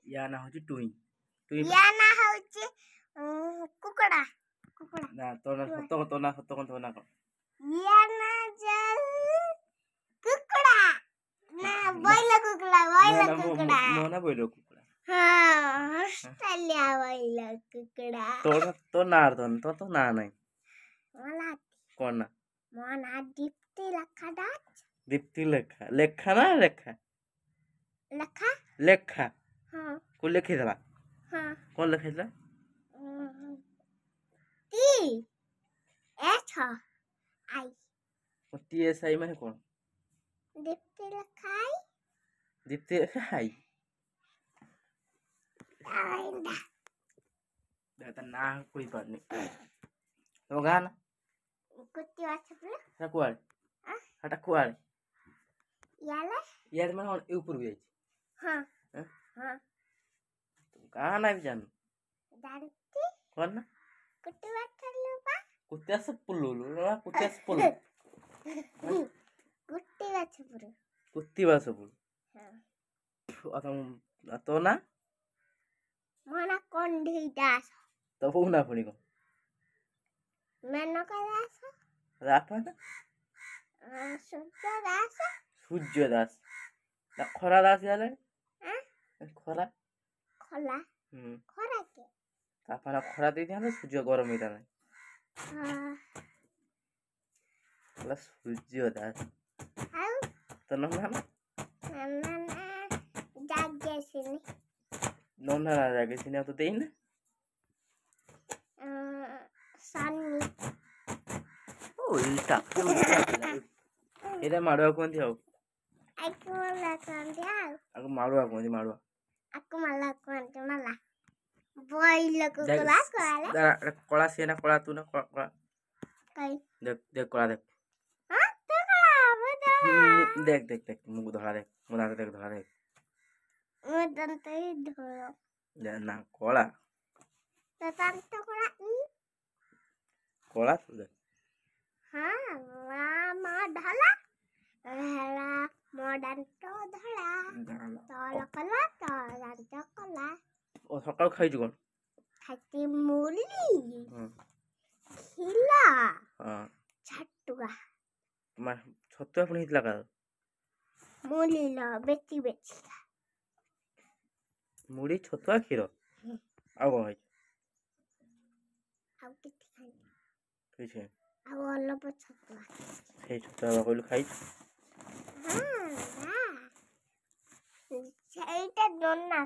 या ना होची टुई टुई या ना होची कुकड़ा कुकड़ा ना तो ना तो ना या ना जल कुकड़ा ना बोइलो कुकड़ा मोना बोइलो कुकड़ा हाँ ऑस्ट्रेलिया बोइलो कुकड़ा तो ना तो ना नहीं मोना कौन ना मोना दीप्ति लेखा डाच दीप्ति लेखा ना लेखा हाँ को लिखी देला हाँ कौन लिखी देला T H I T S I माने कौन दीप्ति लेखा आई दादा ना कोई बात नहीं तो गाना कुत्ती वाचपले कुआड़े हटा कुआड़े याले माने ऊपर भी जाई हाँ हाँ गाना भी जान दारुती कौन ना कुत्ती वाचपले बा कुत्ते से पुल्लू कुत्ती वाचपुर हाँ तो ना मोना कोंडी दास तो वो ना पुणी को मैंने का दास रापा ना सूर्य दास ना खरा दास याले खरा खोला खोरा के तापना खरा दे दिया ना सूर्य गरम इता नहीं प्लस सूर्य दास आउ तो ना जागे सिनी नोना जागे सिनी तो देई ना सन्नी ओ इल्टा एदा माडवा कोंती हो aku malah kondi aku माडवा कोंती माडवा aku malah kondi malah boil aku kola Cola से ना कोला तू ना कोला कई देख कोला देख हां तो कोला बता देख मुंह धरा देख मुंह देख धरा देख मुदन तो ही धरो ना कोला तो tanto कोला तू देख हां मामा ढाला ढाला मॉडर्न तो धड़ा तो कोला तो tanto कोला ओ सकाळ खाई जुगन खाती मूली खिला हां छटुआ तुम्हार छत्तुआ पण हितला का मूली ला बेची मुड़ी छत्तुआ खीर आ को है आउ किती खाई किछे आउ अलप छतुआ हे छत्तुआ कइल खाई हां ना সেইটা দোন না